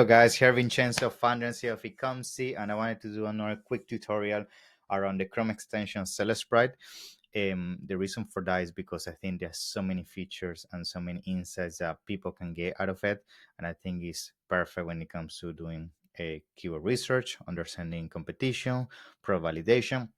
Hello guys, here Vincenzo, founder and CEO of Ecomcy, and I wanted to do another quick tutorial around the Chrome extension sellersprite. The reason for that is because I think there's so many features and so many insights that people can get out of it, and I think it's perfect when it comes to doing a keyword research, understanding competition, pro validation.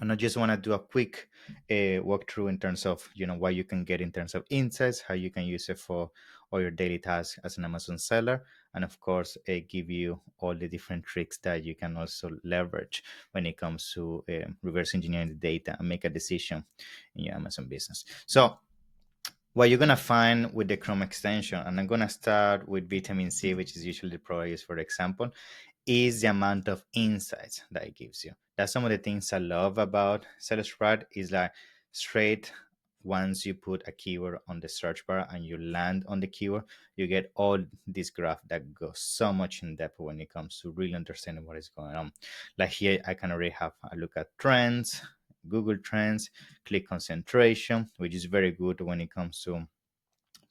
And I just want to do a quick walkthrough in terms of what you can get in terms of insights, how you can use it for all your daily tasks as an Amazon seller, and of course, give you all the different tricks that you can also leverage when it comes to reverse engineering the data and make a decision in your Amazon business. So what you're gonna find with the Chrome extension, and I'm gonna start with vitamin C, which is usually the product used for example, is the amount of insights that it gives you. That's some of the things I love about sellersprite is like straight once you put a keyword on the search bar and you land on the keyword, you get all this graph that goes so much in depth when it comes to really understanding what is going on. Like here, I can already have a look at trends, Google Trends, click concentration, which is very good when it comes to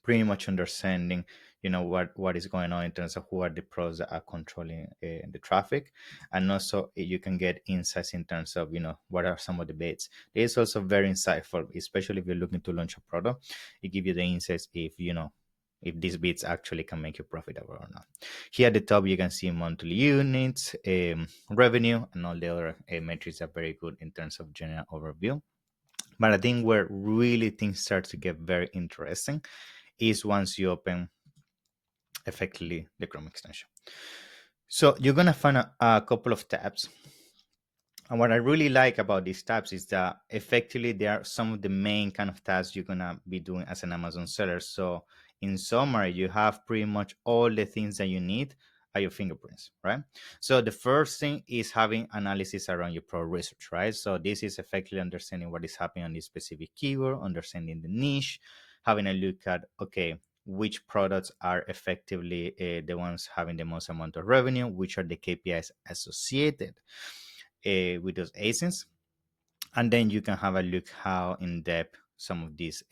pretty much understanding what is going on in terms of who are the pros that are controlling the traffic, and also you can get insights in terms of what are some of the bets. It is also very insightful, especially if you're looking to launch a product. It gives you the insights if these bits actually can make you profitable or not. Here at the top you can see monthly units, revenue, and all the other metrics are very good in terms of general overview. But I think where really things start to get very interesting is once you open effectively the Chrome extension. So you're gonna find a couple of tabs. And what I really like about these tabs is that effectively they are some of the main kind of tasks you're gonna be doing as an Amazon seller. So in summary, you have pretty much all the things that you need at your fingerprints, right? So the first thing is having analysis around your pro research, right? So this is effectively understanding what is happening on this specific keyword, understanding the niche, having a look at, okay, which products are effectively the ones having the most amount of revenue, which are the KPIs associated with those ASINs, and then you can have a look how in depth some of these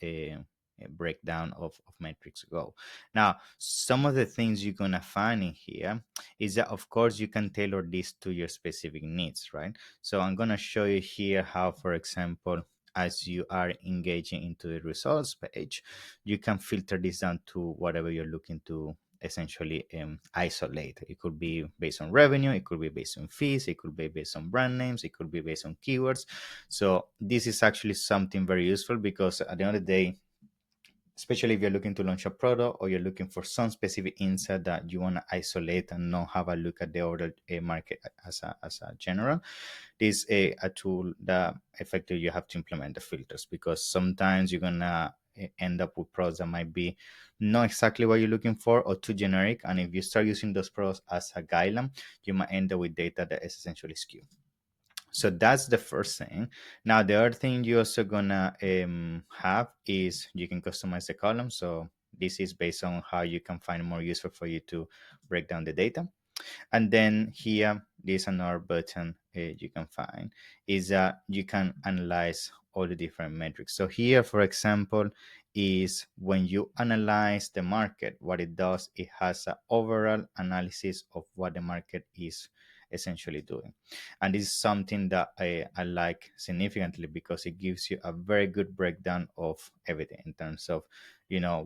breakdown of metrics go. Now, some of the things you're gonna find in here is that of course you can tailor this to your specific needs, right? So I'm gonna show you here how, for example, as you are engaging into the results page, you can filter this down to whatever you're looking to essentially isolate. It could be based on revenue, it could be based on fees, it could be based on brand names, it could be based on keywords. So this is actually something very useful because at the end of the day, especially if you're looking to launch a product or you're looking for some specific insight that you want to isolate and not have a look at the other market as a general, this is a tool that effectively you have to implement the filters, because sometimes you're gonna end up with products that might be not exactly what you're looking for or too generic, and if you start using those products as a guideline, you might end up with data that is essentially skewed. So that's the first thing. Now the other thing you're also gonna have is you can customize the column. So this is based on how you can find more useful for you to break down the data. And then here, there's another button you can find is that you can analyze all the different metrics. So here, for example, is when you analyze the market, what it does, it has an overall analysis of what the market is essentially doing. And this is something that I like significantly because it gives you a very good breakdown of everything in terms of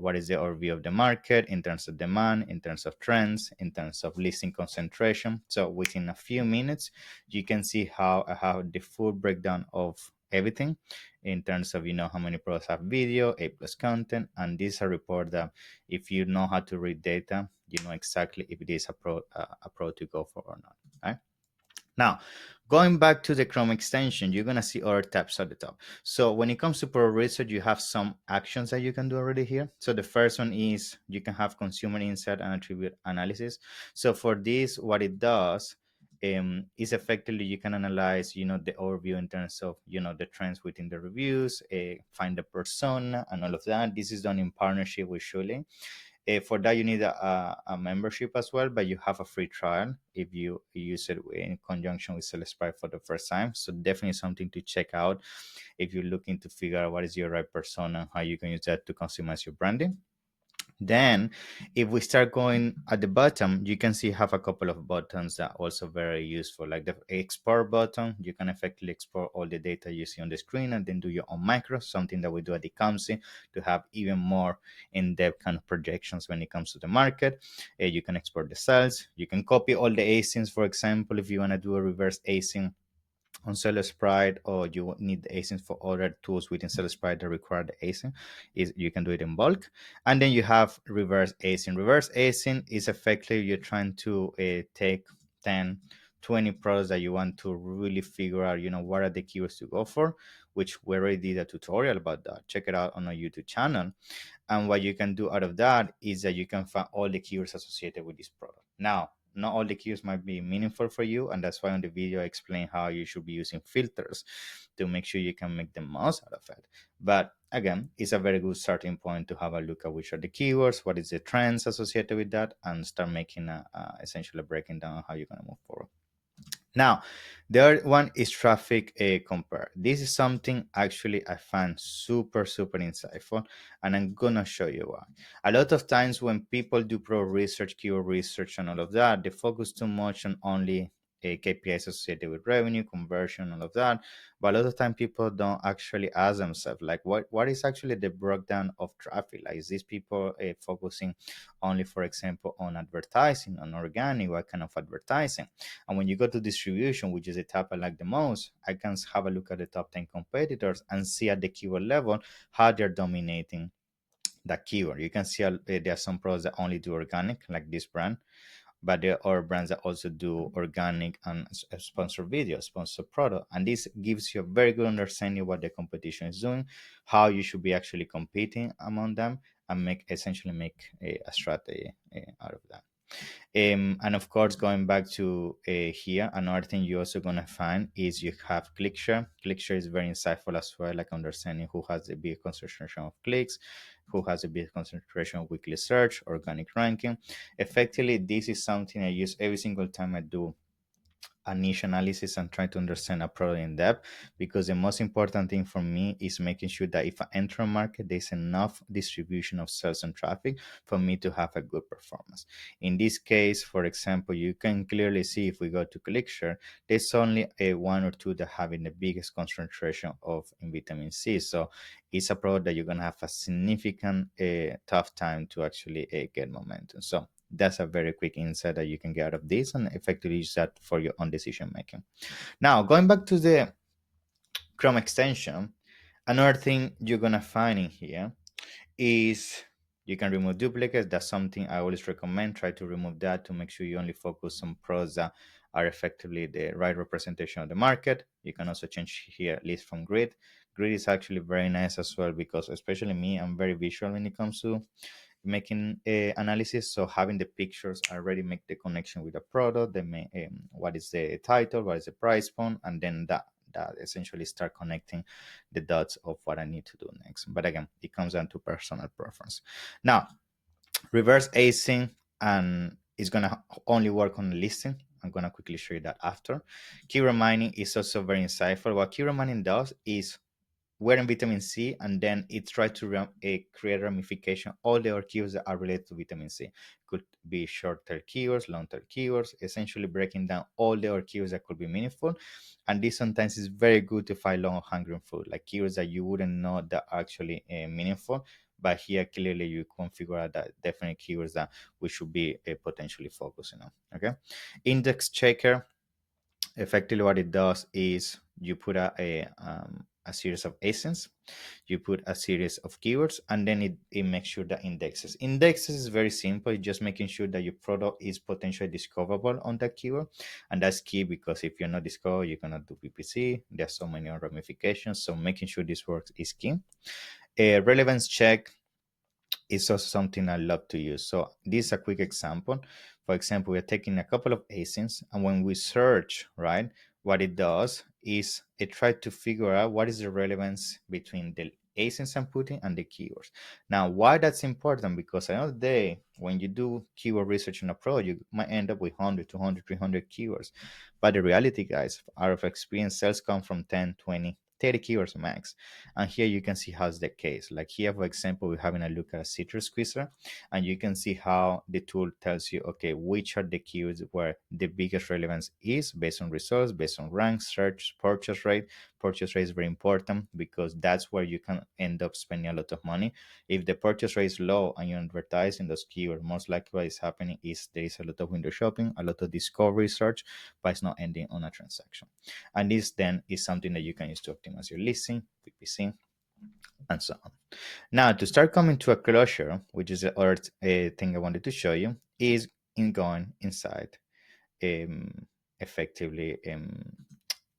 what is the overview of the market, in terms of demand, in terms of trends, in terms of listing concentration. So within a few minutes you can see how I have the full breakdown of everything in terms of how many products have video, A plus content, and this is a report that if you know how to read data, you know exactly if it is a pro to go for or not. Right? Now, going back to the Chrome extension, you're going to see other tabs at the top. So when it comes to Pro Research, you have some actions that you can do already here. So the first one is you can have consumer insight and attribute analysis. So for this, what it does is effectively you can analyze, the overview in terms of, the trends within the reviews, find the persona and all of that. This is done in partnership with Shuli. For that, you need a membership as well, but you have a free trial if you use it in conjunction with sellersprite for the first time. So definitely something to check out if you're looking to figure out what is your right persona, how you can use that to customize your branding. Then, if we start going at the bottom, you can see have a couple of buttons that are also very useful, like the export button. You can effectively export all the data you see on the screen and then do your own macros, something that we do at the Ecomcy to have even more in-depth kind of projections when it comes to the market. You can export the cells. You can copy all the asins, for example, if you want to do a reverse asin on sellersprite, or you need the asins for other tools within sellersprite that require the asin, is you can do it in bulk. And then you have reverse asin. Reverse asin is effectively you're trying to take 10 20 products that you want to really figure out, what are the keywords to go for, which we already did a tutorial about that. Check it out on our YouTube channel. And what you can do out of that is that you can find all the keywords associated with this product. Now, not all the keywords might be meaningful for you, and that's why on the video I explain how you should be using filters to make sure you can make the most out of it. But again, it's a very good starting point to have a look at which are the keywords, what is the trends associated with that, and start making essentially breaking down how you're going to move forward. Now, the other one is traffic compare. This is something actually I find super, super insightful, and I'm gonna show you why. A lot of times when people do pro research, keyword research, and all of that, they focus too much on only KPIs associated with revenue, conversion, all of that. But a lot of time people don't actually ask themselves, like, what is actually the breakdown of traffic? Like, is these people focusing only, for example, on advertising, on organic, what kind of advertising? And when you go to distribution, which is the tab I like the most, I can have a look at the top 10 competitors and see at the keyword level how they're dominating that keyword. You can see there are some products that only do organic, like this brand, but there are brands that also do organic and sponsored video, sponsored product. And this gives you a very good understanding of what the competition is doing, how you should be actually competing among them, and essentially make a strategy out of that. And of course, going back to here, another thing you're also going to find is you have ClickShare. ClickShare is very insightful as well, like understanding who has the big concentration of clicks, who has a big concentration of weekly search, organic ranking. Effectively, this is something I use every single time I do a niche analysis and try to understand a product in depth, because the most important thing for me is making sure that if I enter a market, there's enough distribution of sales and traffic for me to have a good performance. In this case, for example, you can clearly see if we go to ClickShare, there's only a one or two that having the biggest concentration of in vitamin C. So it's a product that you're gonna have a significant tough time to actually get momentum. So that's a very quick insight that you can get out of this and effectively use that for your own decision making. Now, going back to the Chrome extension, another thing you're gonna find in here is you can remove duplicates. That's something I always recommend. Try to remove that to make sure you only focus on pros that are effectively the right representation of the market. You can also change here list from grid. Grid is actually very nice as well, because especially me, I'm very visual when it comes to making analysis. So having the pictures already make the connection with the product, what is the title, what is the price point, and then that essentially start connecting the dots of what I need to do next. But again, it comes down to personal preference. Now, reverse async and is gonna only work on listing. I'm gonna quickly show you that after. Keyword mining is also very insightful. What keyword mining does is we're in vitamin C, and then it tries to create ramification, all the other keywords that are related to vitamin C. Could be short-term keywords, long-term keywords, essentially breaking down all the other keywords that could be meaningful. And this sometimes is very good to find long-hungry food, like keywords that you wouldn't know that are actually meaningful. But here, clearly, you can figure out that definitely keywords that we should be potentially focusing on. Okay, index checker. Effectively, what it does is you put a series of asins, you put a series of keywords, and then it makes sure that indexes is very simple. It's just making sure that your product is potentially discoverable on that keyword, and that's key, because if you're not discovered, you cannot do PPC. There's so many ramifications, so making sure this works is key. A relevance check is also something I love to use. So this is a quick example. For example, we're taking a couple of asins, and when we search, right, what it does is it tries to figure out what is the relevance between the asins I'm putting and the keywords. Now, why that's important? Because at the end of the day, when you do keyword research in a pro, you might end up with 100, 200, 300 keywords. But the reality, guys, out of experience, sales come from 10, 20, 30 keywords max. And here you can see how's the case. Like here, for example, we're having a look at a citrus squeezer, and you can see how the tool tells you, okay, which are the keywords where the biggest relevance is based on results, based on rank, search, purchase rate. Purchase rate is very important because that's where you can end up spending a lot of money. If the purchase rate is low and you're advertising those keywords, most likely what is happening is there is a lot of window shopping, a lot of discovery search, but it's not ending on a transaction. And this then is something that you can use to optimize your listing, PPC, and so on. Now, to start coming to a closure, which is the other thing I wanted to show you, is in going inside um, effectively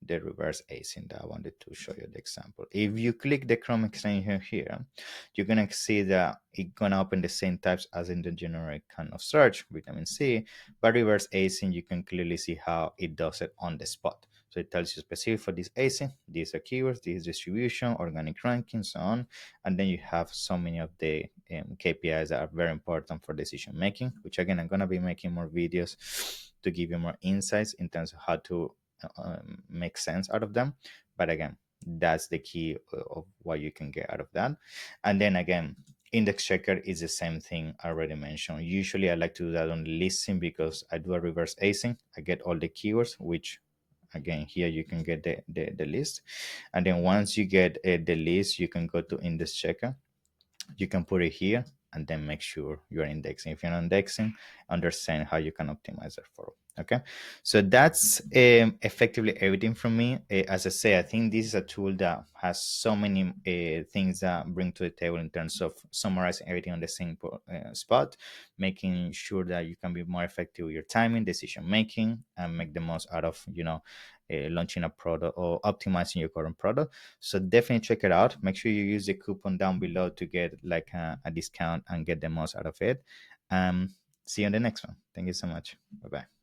the reverse async that I wanted to show you the example. If you click the Chrome extension here, you're gonna see that it's gonna open the same types as in the generic kind of search, vitamin C, but reverse async, you can clearly see how it does it on the spot. So it tells you specific for this async, these are keywords, this is distribution, organic ranking, so on. And then you have so many of the KPIs that are very important for decision making, which again, I'm gonna be making more videos to give you more insights in terms of how to make sense out of them. But again, that's the key of what you can get out of that. And then again, index checker is the same thing I already mentioned. Usually I like to do that on listing because I do a reverse async. I get all the keywords, which again here you can get the list. And then once you get the list, you can go to index checker, you can put it here, and then make sure you're indexing. If you're not indexing, understand how you can optimize it for. Okay, so that's effectively everything from me. As I say, I think this is a tool that has so many things that bring to the table in terms of summarizing everything on the same spot, making sure that you can be more effective with your timing, decision making, and make the most out of launching a product or optimizing your current product. So definitely check it out. Make sure you use the coupon down below to get like a discount and get the most out of it. See you on the next one. Thank you so much. Bye bye.